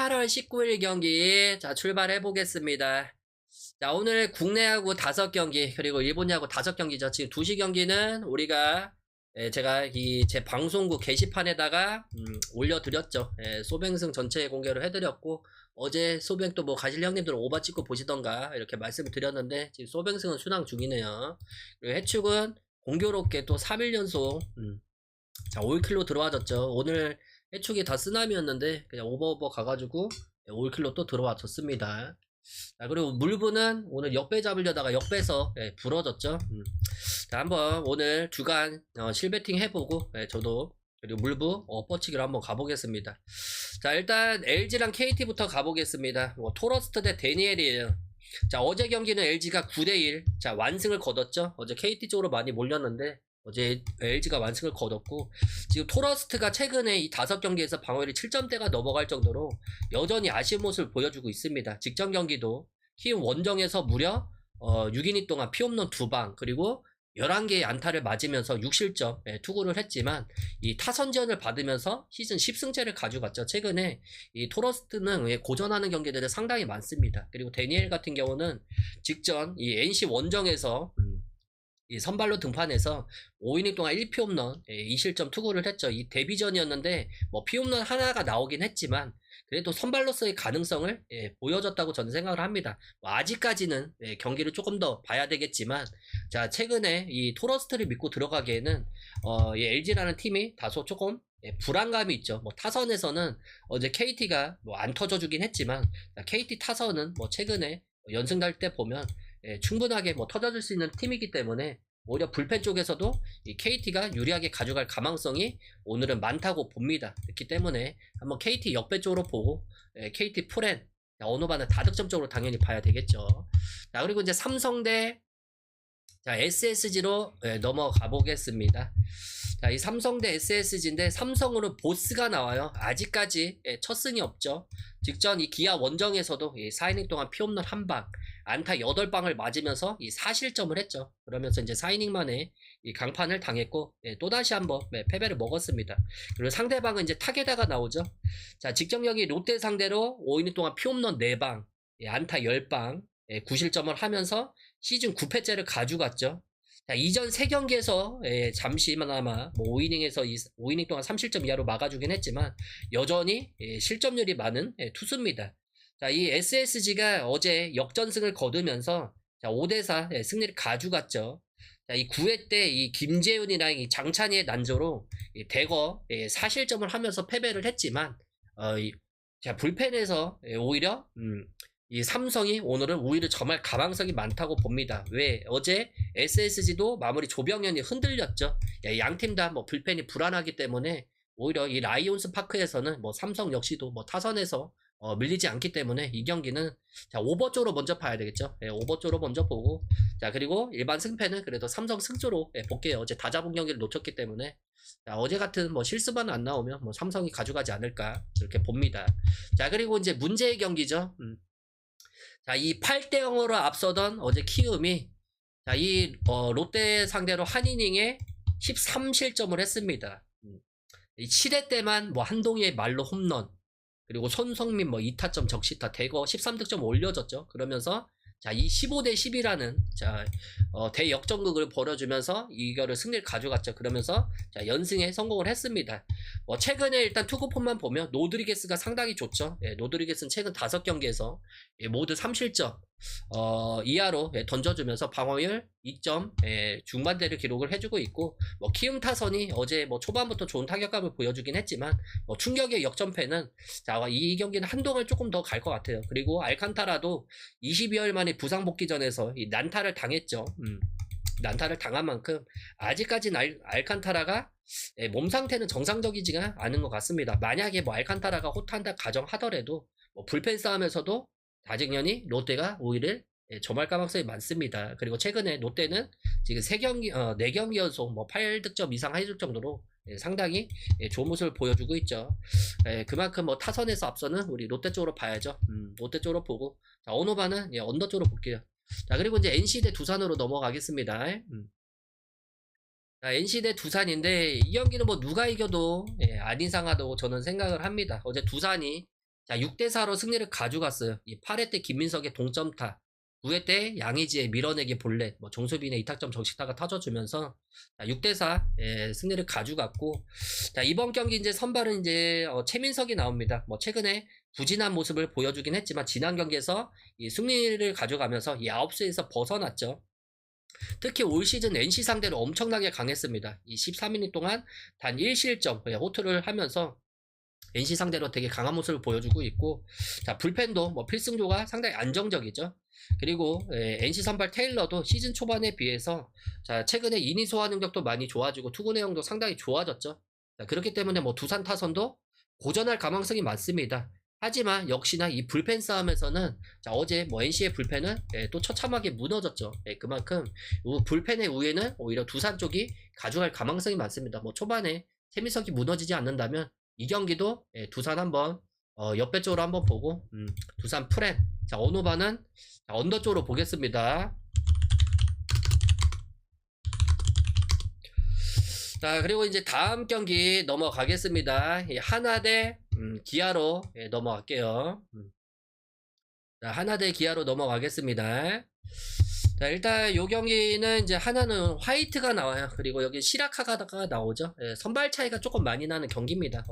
8월 19일 경기 자 출발해 보겠습니다. 자 오늘 국내하고 5경기 그리고 일본하고 5경기죠. 지금 2시 경기는 우리가 제가 이 제 방송국 게시판에다가 올려드렸죠. 소뱅승 전체 공개를 해드렸고 어제 소뱅 또 뭐 가실 형님들은 오바 찍고 보시던가 이렇게 말씀을 드렸는데 지금 소뱅승은 순항 중이네요. 그리고 해축은 공교롭게 또 3일 연속 자 5킬로 들어와졌죠. 오늘 해축이 다 쓰나미였는데 그냥 오버오버 가가지고 5킬로 또 들어와줬습니다. 자 그리고 물부는 오늘 역배 잡으려다가 역배서 부러졌죠. 자 한번 오늘 주간 실베팅 해보고 저도 그리고 물부 뻗치기로 한번 가보겠습니다. 자 일단 LG랑 KT부터 가보겠습니다. 토러스트 대 데니엘이에요. 자 어제 경기는 LG가 9대1 자 완승을 거뒀죠. 어제 KT 쪽으로 많이 몰렸는데 어제 LG가 완승을 거뒀고 지금 토러스트가 최근에 이 5경기에서 방어율이 7점대가 넘어갈 정도로 여전히 아쉬운 모습을 보여주고 있습니다. 직전 경기도 키움 원정에서 무려 6이닝 동안 피홈런 2방 그리고 11개의 안타를 맞으면서 6실점 투구를 했지만 이 타선지원을 받으면서 시즌 10승째를 가져갔죠. 최근에 이 토러스트는 고전하는 경기들이 상당히 많습니다. 그리고 데니엘 같은 경우는 직전 이 NC 원정에서 이 선발로 등판해서 5이닝 동안 1피홈런 2실점 투구를 했죠. 이 데뷔전이었는데 뭐 피홈런 하나가 나오긴 했지만 그래도 선발로서의 가능성을 보여줬다고 저는 생각을 합니다. 뭐 아직까지는 경기를 조금 더 봐야 되겠지만 자 최근에 이 토러스트를 믿고 들어가기에는 이 LG라는 팀이 다소 조금 불안감이 있죠. 뭐 타선에서는 어제 KT가 뭐 안 터져주긴 했지만 KT 타선은 뭐 최근에 연승 달 때 보면 충분하게 뭐 터져줄 수 있는 팀이기 때문에 오히려 불펜 쪽에서도 이 KT가 유리하게 가져갈 가망성이 오늘은 많다고 봅니다. 그렇기 때문에 한번 KT 역배 쪽으로 보고 KT 프렌 어느 반은 다득점 쪽으로 당연히 봐야 되겠죠. 자 그리고 이제 삼성 대 자, SSG로 넘어가 보겠습니다. 자, 이 삼성 대 SSG인데 삼성으로 보스가 나와요. 아직까지 첫 승이 없죠. 직전 이 기아 원정에서도 4이닝 동안 피홈런 1방, 안타 8방을 맞으면서 이 4실점을 했죠. 그러면서 이제 4이닝 만에 이 강판을 당했고 또다시 한번 패배를 먹었습니다. 그리고 상대방은 이제 타게다가 나오죠. 자, 직전 경기 롯데 상대로 5이닝 동안 피홈런 4방, 안타 10방, 9실점을 하면서 시즌 9패째를 가져갔죠. 자, 이전 3경기에서 잠시나마 뭐 5이닝 동안 3실점 이하로 막아주긴 했지만 여전히 실점률이 많은 투수입니다. 자, 이 SSG가 어제 역전승을 거두면서 자, 5대4 승리를 가져갔죠. 자, 이 9회 때 이 김재훈이랑 이 장찬희의 난조로 대거 4실점을 하면서 패배를 했지만 자, 불펜에서 오히려 이 삼성이 오늘은 오히려 정말 가망성이 많다고 봅니다. 왜? 어제 SSG도 마무리 조병현이 흔들렸죠. 양팀 다 뭐 불펜이 불안하기 때문에 오히려 이 라이온스 파크에서는 뭐 삼성 역시도 뭐 타선에서 밀리지 않기 때문에 이 경기는 자 오버 쪽으로 먼저 봐야 되겠죠. 오버 쪽으로 먼저 보고 자 그리고 일반 승패는 그래도 삼성 승조로 볼게요. 어제 다 잡은 경기를 놓쳤기 때문에 자, 어제 같은 뭐 실수만 안 나오면 뭐 삼성이 가져가지 않을까 이렇게 봅니다. 자 그리고 이제 문제의 경기죠. 자, 이 8대 0으로 앞서던 어제 키움이 자, 이 롯데 상대로 한 이닝에 13실점을 했습니다. 이 7회 때만 뭐 한동희의 말로 홈런 그리고 손성민 뭐 2타점 적시타 대거 13득점 올려줬죠. 그러면서 자, 이 15대 10이라는 자, 대역전극을 벌여주면서 이거를 승리를 가져갔죠. 그러면서 자, 연승에 성공을 했습니다. 최근에 일단 투구폼만 보면 노드리게스가 상당히 좋죠. 노드리게스는 최근 5경기에서 모두 3실점 이하로 던져주면서 방어율 2점 중반대를 기록을 해주고 있고 키움 타선이 어제 뭐 초반부터 좋은 타격감을 보여주긴 했지만 충격의 역전패는 자, 이 경기는 한동안 조금 더 갈 것 같아요. 그리고 알칸타라도 22일 만에 부상 복귀전에서 이 난타를 당했죠. 난타를 당한 만큼 아직까지는 알칸타라가 몸 상태는 정상적이지가 않은 것 같습니다. 만약에 뭐 알칸타라가 호투한다 가정하더라도 뭐 불펜 싸움에서도 다직년이 롯데가 오히려 점할 가능성이 많습니다. 그리고 최근에 롯데는 지금 4경기 연속 뭐 8득점 이상 해줄 정도로 상당히 좋은 모습을 보여주고 있죠. 그만큼 뭐 타선에서 앞서는 우리 롯데 쪽으로 봐야죠. 롯데 쪽으로 보고 자, 언어반은 언더 쪽으로 볼게요. 자 그리고 이제 NC 대 두산으로 넘어가겠습니다. 자, NC 대 두산인데 이 경기는 뭐 누가 이겨도 안 이상하다고 저는 생각을 합니다. 어제 두산이 자, 6대4로 승리를 가져갔어요. 이 8회 때 김민석의 동점타, 9회 때 양의지의 밀어내기 볼넷, 뭐 정수빈의 이탁점 적시타가 터져주면서 6대4 승리를 가져갔고, 자, 이번 경기 이제 선발은 이제 최민석이 나옵니다. 뭐 최근에 부진한 모습을 보여주긴 했지만 지난 경기에서 이 승리를 가져가면서 이 9수에서 벗어났죠. 특히 올 시즌 NC 상대로 엄청나게 강했습니다. 이 13이닝 동안 단 1실점 호투를 하면서 NC 상대로 되게 강한 모습을 보여주고 있고, 자, 불펜도 뭐 필승조가 상당히 안정적이죠. 그리고 NC 선발 테일러도 시즌 초반에 비해서 자, 최근에 이닝 소화 능력도 많이 좋아지고 투구 내용도 상당히 좋아졌죠. 자, 그렇기 때문에 뭐 두산 타선도 고전할 가망성이 많습니다. 하지만 역시나 이 불펜 싸움에서는 자, 어제 뭐 NC의 불펜은 또 처참하게 무너졌죠. 그만큼 불펜의 우위는 오히려 두산 쪽이 가져갈 가망성이 많습니다. 뭐 초반에 최민석이 무너지지 않는다면 이 경기도 두산 한번 옆배 쪽으로 한번 보고 두산 프렌, 자, 언오바는 언더 쪽으로 보겠습니다. 자, 그리고 이제 다음 경기 넘어가겠습니다. 하나 대 기아로 넘어갈게요. 자, 하나 대 기아로 넘어가겠습니다. 자, 일단 요 경기는 이제 하나는 화이트가 나와요. 그리고 여기 시라카가 나오죠. 선발 차이가 조금 많이 나는 경기입니다.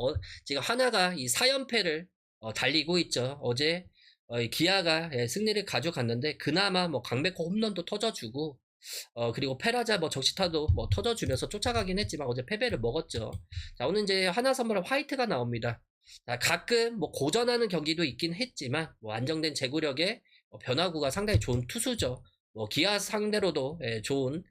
지금 하나가 이 4연패를 달리고 있죠. 어제 기아가 승리를 가져갔는데 그나마 뭐 강백호 홈런도 터져주고 그리고 페라자 뭐 적시타도 뭐 터져주면서 쫓아가긴 했지만 어제 패배를 먹었죠. 자, 오늘 이제 하나 선발은 화이트가 나옵니다. 자, 가끔 뭐 고전하는 경기도 있긴 했지만 뭐 안정된 제구력에 변화구가 상당히 좋은 투수죠. 뭐 기아 상대로도 좋은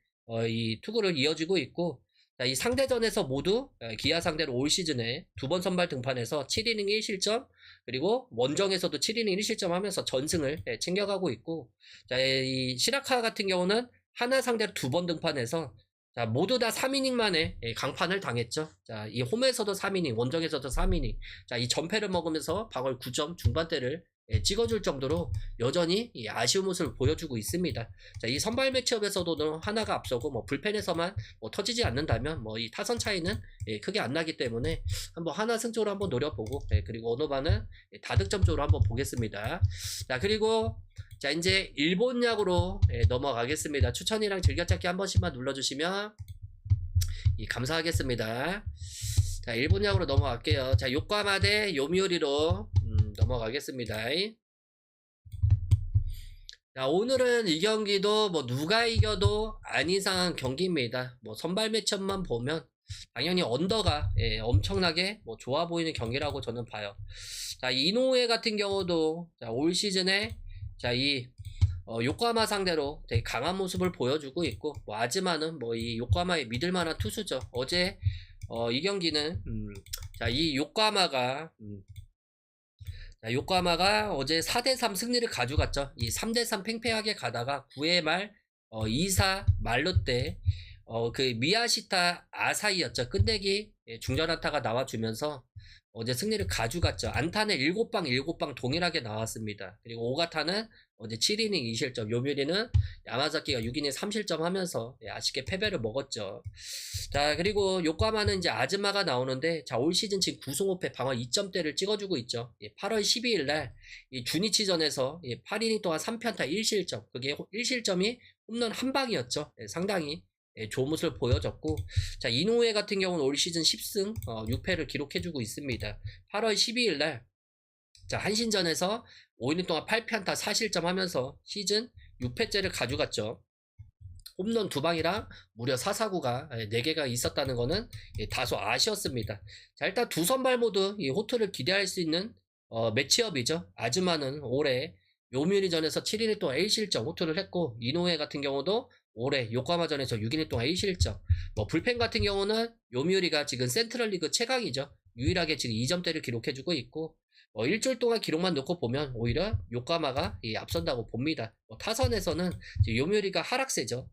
이 투구를 이어주고 있고, 자, 이 상대전에서 모두 기아 상대로 올 시즌에 두 번 선발 등판해서 7이닝 1실점, 그리고 원정에서도 7이닝 1실점 하면서 전승을 챙겨가고 있고, 자, 이 시라카 같은 경우는 하나 상대로 두 번 등판해서 자, 모두 다 3이닝 만에 강판을 당했죠. 자, 이 홈에서도 3이닝, 원정에서도 3이닝. 자, 이 전패를 먹으면서 방울 9점 중반대를 찍어줄 정도로 여전히 아쉬운 모습을 보여주고 있습니다. 자, 이 선발 매치업에서도 하나가 앞서고 뭐 불펜에서만 뭐 터지지 않는다면 뭐 이 타선 차이는 크게 안 나기 때문에 한번 하나 승쪽으로 한번 노려보고, 그리고 언어바는 다득점 쪽으로 한번 보겠습니다. 자, 그리고 자, 이제 일본 야구로 넘어가겠습니다. 추천이랑 즐겨찾기 한 번씩만 눌러주시면 감사하겠습니다. 자, 일본 야구로 넘어갈게요. 자, 요코하마 대 요미우리로 넘어가겠습니다. 자, 오늘은 이 경기도 뭐 누가 이겨도 안 이상한 경기입니다. 뭐 선발 매치업만 보면 당연히 언더가 엄청나게 뭐 좋아 보이는 경기라고 저는 봐요. 자, 이노우에 같은 경우도 자, 올 시즌에 자, 이 요코하마 상대로 되게 강한 모습을 보여주고 있고, 뭐 아즈마는 뭐 이 요코하마의 믿을만한 투수죠. 어제 이 경기는 자, 이 요코하마가 어제 4대3 승리를 가져갔죠. 이 3대3 팽팽하게 가다가 9회 말 2사 말로 때 그 미야시타 아사이였죠. 끝내기 중전 안타가 나와주면서 어제 승리를 가져갔죠. 안타는 7방 동일하게 나왔습니다. 그리고 오가타는 어제 7이닝 2실점, 요미우리는 야마자키가 6이닝 3실점 하면서 아쉽게 패배를 먹었죠. 자, 그리고 요코하마는 이제 아즈마가 나오는데, 자, 올 시즌 지금 9승 5패 방어 2점대를 찍어주고 있죠. 8월 12일 날 이 주니치전에서 8이닝 동안 3편타 1실점, 그게 1실점이 홈런 한 방이었죠. 상당히 좋은 모습을 보여줬고, 자, 이노우에 같은 경우는 올 시즌 10승 6패를 기록해주고 있습니다. 8월 12일 날 자, 한신전에서 5이닝 동안 8편타 4실점 하면서 시즌 6패째를 가져갔죠. 홈런 2방이랑 무려 4사구가 4개가 있었다는 거는 다소 아쉬웠습니다. 자, 일단 두 선발 모두 이 호투를 기대할 수 있는 매치업이죠. 아즈마는 올해 요미우리전에서 7이닝 동안 1실점 호투를 했고, 이노우에 같은 경우도 올해 요코하마전에서 6이닝 동안 1실점. 뭐 불펜 같은 경우는 요미우리가 지금 센트럴리그 최강이죠. 유일하게 지금 2점대를 기록해주고 있고, 일주일 동안 기록만 놓고 보면 오히려 요코하마가 앞선다고 봅니다. 타선에서는 요미우리가 하락세죠.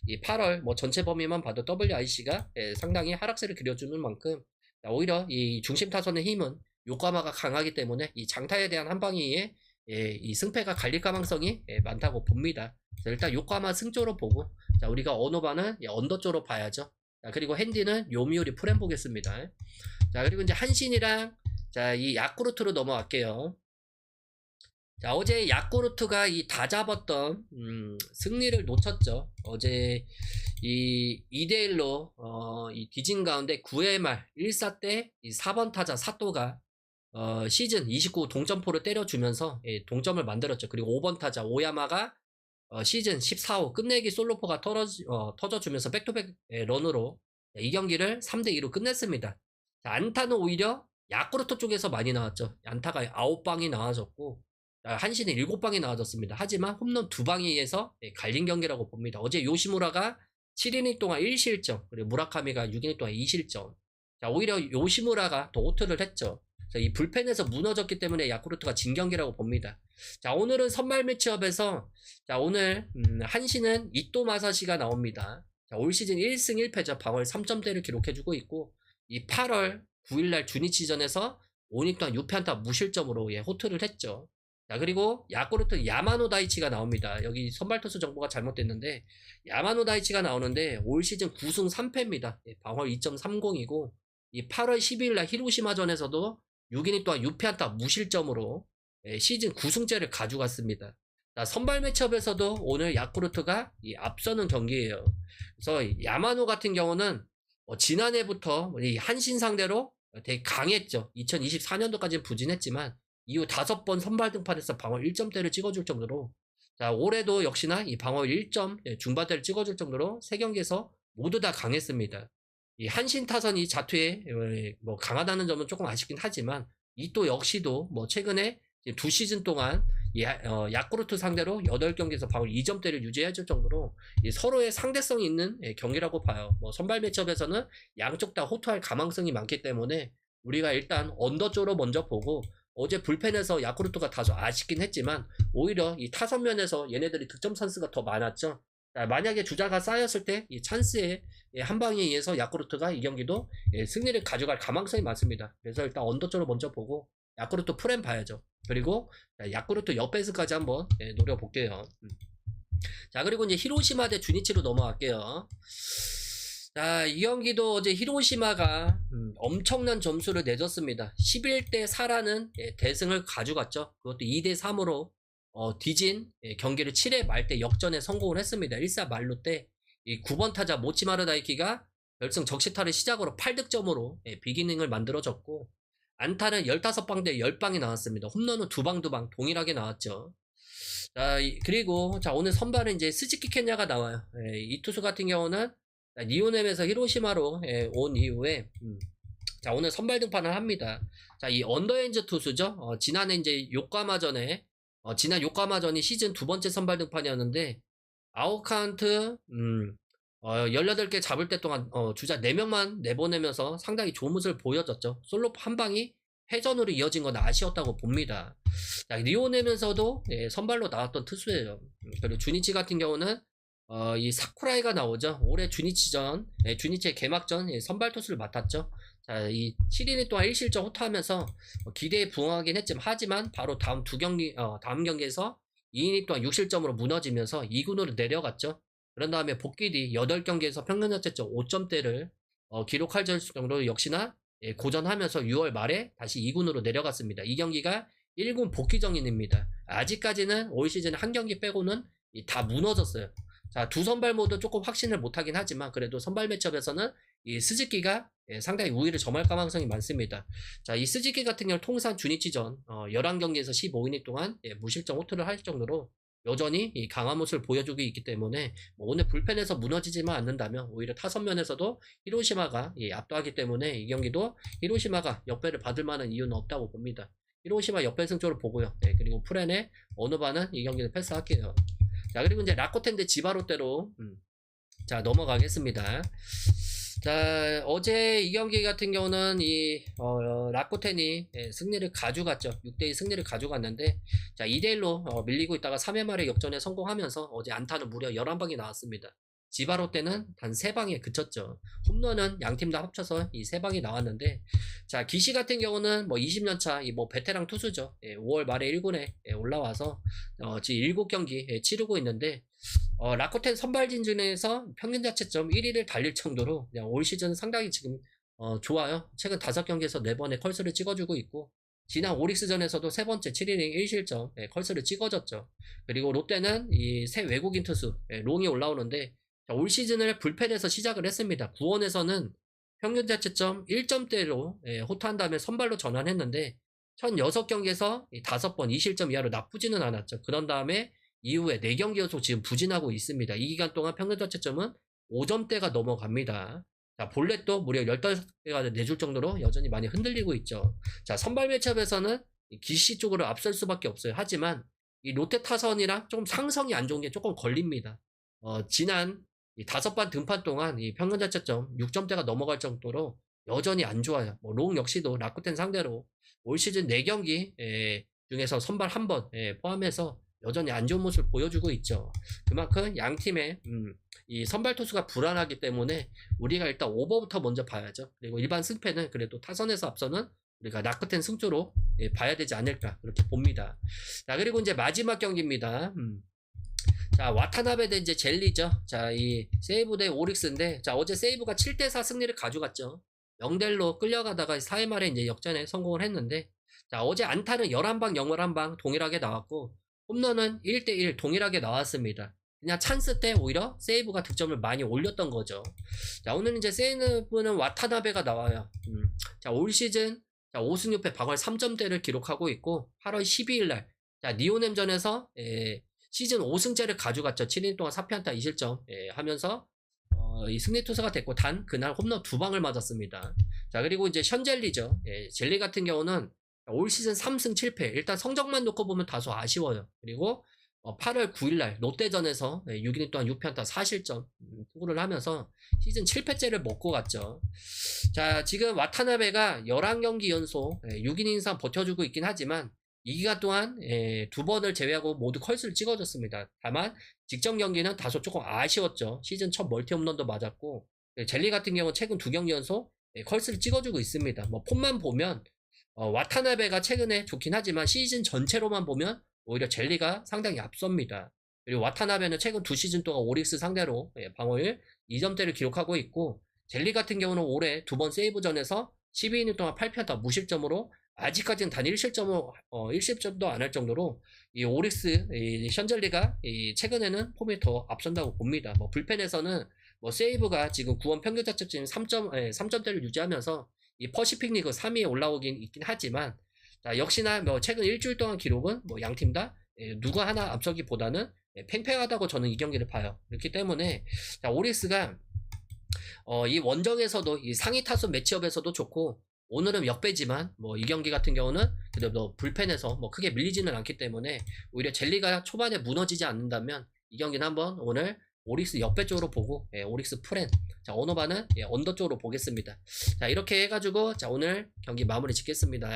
이 8월 뭐 전체 범위만 봐도 WIC가 상당히 하락세를 그려주는 만큼 오히려 이 중심 타선의 힘은 요코하마가 강하기 때문에 이 장타에 대한 한방위에 이 승패가 갈릴 가능성이 많다고 봅니다. 일단 요코하마 승조로 보고, 자, 우리가 언어바는 언더 쪽으로 봐야죠. 자, 그리고 핸디는 요미우리 프렌 보겠습니다. 자, 그리고 이제 한신이랑 자, 이 야쿠르트로 넘어갈게요. 자, 어제 야쿠르트가 이 다 잡았던 승리를 놓쳤죠. 어제 이 2대1로 이 뒤진 가운데 9회 말 1사 때 이 4번 타자 사또가 시즌 29 동점포를 때려주면서 예, 동점을 만들었죠. 그리고 5번 타자 오야마가 시즌 14호 끝내기 솔로포가 터져주면서 백투백 런으로 이 경기를 3대2로 끝냈습니다. 자, 안타는 오히려 야쿠르트 쪽에서 많이 나왔죠. 안타가 9방이 나와졌고 한신이 7방이 나와졌습니다. 하지만 홈런 2방에 의해서 갈린 경기라고 봅니다. 어제 요시무라가 7이닝 동안 1실점, 그리고 무라카미가 6이닝 동안 2실점. 자, 오히려 요시무라가 더 호투를 했죠. 이 불펜에서 무너졌기 때문에 야쿠르트가 진 경기라고 봅니다. 자, 오늘은 선발 매치업에서 자, 오늘 한신은 이토 마사시가 나옵니다. 자, 올 시즌 1승 1패죠. 방어율 3점대를 기록해주고 있고 이 8월 9일날 주니치전에서 5이닝 동안 6패안타 무실점으로 예, 호투를 했죠. 자, 그리고 야쿠르트 야마노 다이치가 나옵니다. 여기 선발 투수 정보가 잘못됐는데 야마노 다이치가 나오는데 올 시즌 9승 3패입니다. 예, 방어율 2.30이고 이 8월 12일날 히로시마전에서도 6이닝 동안 6패안타 무실점으로 예, 시즌 9승째를 가져갔습니다. 자, 선발 매치업에서도 오늘 야쿠르트가 앞서는 경기예요. 그래서 야마노 같은 경우는 지난해부터 이 한신 상대로 되게 강했죠. 2024년도까지는 부진했지만 이후 5번 선발 등판에서 방어율 1점대를 찍어줄 정도로 자, 올해도 역시나 이 방어율 1점 중반대를 찍어줄 정도로 3경기에서 모두 다 강했습니다. 이 한신 타선이 자투에 뭐 강하다는 점은 조금 아쉽긴 하지만 이 또 역시도 뭐 최근에 2시즌 동안 야쿠르트 상대로 8경기에서 방어율 2점대를 유지해줄 정도로 서로의 상대성이 있는 경기라고 봐요. 뭐 선발 매치업에서는 양쪽 다 호투할 가망성이 많기 때문에 우리가 일단 언더 쪽으로 먼저 보고 어제 불펜에서 야쿠르트가 다소 아쉽긴 했지만 오히려 이 타선 면에서 얘네들이 득점 찬스가 더 많았죠. 자, 만약에 주자가 쌓였을 때 이 찬스에 한 방에 의해서 야쿠르트가 이 경기도 승리를 가져갈 가망성이 많습니다. 그래서 일단 언더 쪽으로 먼저 보고 야쿠르트 프렘 봐야죠. 그리고 야쿠르트 옆베이스까지 한번 노려볼게요. 자, 그리고 이제 히로시마 대 주니치로 넘어갈게요. 자, 이 경기도 어제 히로시마가 엄청난 점수를 내줬습니다. 11대 4라는 대승을 가져갔죠. 그것도 2대 3으로 뒤진 경기를 7회 말대 역전에 성공을 했습니다. 1사 말루 때 이 9번 타자 모치마르 다이키가 결승 적시타를 시작으로 8득점으로 비기닝을 만들어줬고 안타는 15방 대 10방이 나왔습니다. 홈런은 2방 동일하게 나왔죠. 자, 그리고 자, 오늘 선발은 이제 스즈키 켄야가 나와요. 이 투수 같은 경우는 니오넴에서 히로시마로 온 이후에 자, 오늘 선발 등판을 합니다. 자, 이 언더엔즈 투수죠. 지난해 이제 요카마전에 지난 요카마전이 시즌 2번째 선발 등판이었는데 아웃카운트 18개 잡을 때 동안 주자 4명만 내보내면서 상당히 좋은 모습을 보여줬죠. 솔로 한 방이 회전으로 이어진 건 아쉬웠다고 봅니다. 자, 리오네면서도 선발로 나왔던 투수예요. 그리고 주니치 같은 경우는 이 사쿠라이가 나오죠. 올해 주니치전, 주니치의 개막전 선발 투수를 맡았죠. 자, 이 7이닝 동안 1실점 호투하면서 기대에 부응하긴 했지만 하지만 바로 다음 경기에서 2이닝 동안 6실점으로 무너지면서 2군으로 내려갔죠. 그런 다음에 복귀 뒤 8경기에서 평균 자책점 5점대를 기록할 정도로 역시나 고전하면서 6월 말에 다시 2군으로 내려갔습니다. 이 경기가 1군 복귀전입니다. 아직까지는 올 시즌 한 경기 빼고는 다 무너졌어요. 자, 두 선발 모두 조금 확신을 못하긴 하지만 그래도 선발 매치업에서는 이 스즈키가 상당히 우위를 점할 가능성이 많습니다. 자, 이 스즈키 같은 경우 통산 주니치전 11경기에서 15이닝 동안 무실점 호투를 할 정도로 여전히 이 강한 모습을 보여주고 있기 때문에 오늘 불펜에서 무너지지만 않는다면 오히려 타선면에서도 히로시마가 압도하기 때문에 이 경기도 히로시마가 역배를 받을 만한 이유는 없다고 봅니다. 히로시마 역배승 쪽으로 보고요. 그리고 프렌의 어느 반은 이 경기는 패스할게요. 자, 그리고 이제 라코텐 대 지바롯데로 자, 넘어가겠습니다. 자, 어제 이 경기 같은 경우는 이 라코텐이 승리를 가져갔죠. 6대2 승리를 가져갔는데 자, 2대1로 밀리고 있다가 3회 말에 역전에 성공하면서 어제 안타는 무려 11방이 나왔습니다. 지바롯데는 단 3방에 그쳤죠. 홈런은 양팀 다 합쳐서 이 3방이 나왔는데 자, 기시 같은 경우는 뭐 20년차 이 뭐 베테랑 투수죠. 5월 말에 1군에 올라와서 지금 7경기 치르고 있는데 라코텐 선발 진준에서 평균 자책점 1위를 달릴 정도로 올 시즌 상당히 지금 좋아요. 최근 5경기에서 4번의 컬스를 찍어주고 있고, 지난 오릭스전에서도 3번째 7이닝 1실점 컬스를 찍어줬죠. 그리고 롯데는 이 새 외국인 투수 롱이 올라오는데, 자, 올 시즌을 불펜에서 시작을 했습니다. 구원에서는 평균 자책점 1점대로 호투한 다음에 선발로 전환했는데, 첫 6경기에서 5번 2실점 이하로 나쁘지는 않았죠. 그런 다음에 이후에 4경기 연속 지금 부진하고 있습니다. 이 기간 동안 평균 자책점은 5점대가 넘어갑니다. 자, 볼넷도 무려 15개가 내줄 정도로 여전히 많이 흔들리고 있죠. 자, 선발 매치업에서는 기시 쪽으로 앞설 수밖에 없어요. 하지만 이 롯데 타선이랑 조금 상성이 안 좋은 게 조금 걸립니다. 지난 이 5번 등판 동안 이 평균 자책점 6점대가 넘어갈 정도로 여전히 안 좋아요. 롱 역시도 라쿠텐 상대로 올 시즌 4경기 중에서 선발 1번 포함해서 여전히 안 좋은 모습을 보여주고 있죠. 그만큼 양 팀의 이 선발 투수가 불안하기 때문에 우리가 일단 오버부터 먼저 봐야죠. 그리고 일반 승패는 그래도 타선에서 앞서는 우리가 라쿠텐 승조로 봐야 되지 않을까 그렇게 봅니다. 자, 그리고 이제 마지막 경기입니다. 자, 와타나베 대 이제 젤리죠. 자, 이 세이브 대 오릭스인데, 자, 어제 세이브가 7대4 승리를 가져갔죠. 0대1로 끌려가다가 4회 말에 이제 역전에 성공을 했는데, 자, 어제 안타는 11방, 11방 동일하게 나왔고, 홈런은 1대1 동일하게 나왔습니다. 그냥 찬스 때 오히려 세이브가 득점을 많이 올렸던 거죠. 자, 오늘 이제 세이브는 와타나베가 나와요. 자, 올 시즌, 자, 5승 6패 방어율 3점대를 기록하고 있고, 8월 12일 날, 자, 니오넴전에서, 시즌 5승째를 가져갔죠. 7인 동안 4피안타 2실점 하면서 이 승리 투수가 됐고, 단 그날 홈런 2방을 맞았습니다. 자, 그리고 이제 션젤리죠. 젤리 같은 경우는 올 시즌 3승 7패. 일단 성적만 놓고 보면 다소 아쉬워요. 그리고 8월 9일날 롯데전에서 6이닝 동안 6피안타 4실점 투구를 하면서 시즌 7패째를 먹고 갔죠. 자, 지금 와타나베가 11경기 연속 6이닝 이상 버텨주고 있긴 하지만 이 기간 동안 2번을 제외하고 모두 컬스를 찍어줬습니다. 다만 직전 경기는 다소 조금 아쉬웠죠. 시즌 첫 멀티 홈런도 맞았고, 젤리 같은 경우는 최근 2경기 연속 컬스를 찍어주고 있습니다. 뭐 폼만 보면 와타나베가 최근에 좋긴 하지만 시즌 전체로만 보면 오히려 젤리가 상당히 앞섭니다. 그리고 와타나베는 최근 2시즌 동안 오릭스 상대로 방어율 2점대를 기록하고 있고, 젤리 같은 경우는 올해 2번 세이브전에서 12이닝 동안 8피안타 무실점으로 아직까지는 단 1실점도 안 할 정도로 이 오릭스 이 션젤리가 최근에는 폼이 더 앞선다고 봅니다. 뭐 불펜에서는 뭐 세이브가 지금 9원 평균 자책점 3점대를 유지하면서 이 퍼시픽 리그 3위에 올라오긴 있긴 하지만, 자, 역시나 뭐 최근 일주일 동안 기록은 뭐 양팀 다 누가 하나 앞서기보다는 팽팽하다고 저는 이 경기를 봐요. 그렇기 때문에 자, 오릭스가 이 원정에서도 이 상위 타수 매치업에서도 좋고, 오늘은 역배지만 뭐 이 경기 같은 경우는 그래도 불펜에서 뭐 크게 밀리지는 않기 때문에 오히려 젤리가 초반에 무너지지 않는다면 이 경기는 한번 오늘 오릭스 역배 쪽으로 보고 오릭스 프렌, 자, 오너바는 언더 쪽으로 보겠습니다. 자, 이렇게 해가지고 자, 오늘 경기 마무리 짓겠습니다.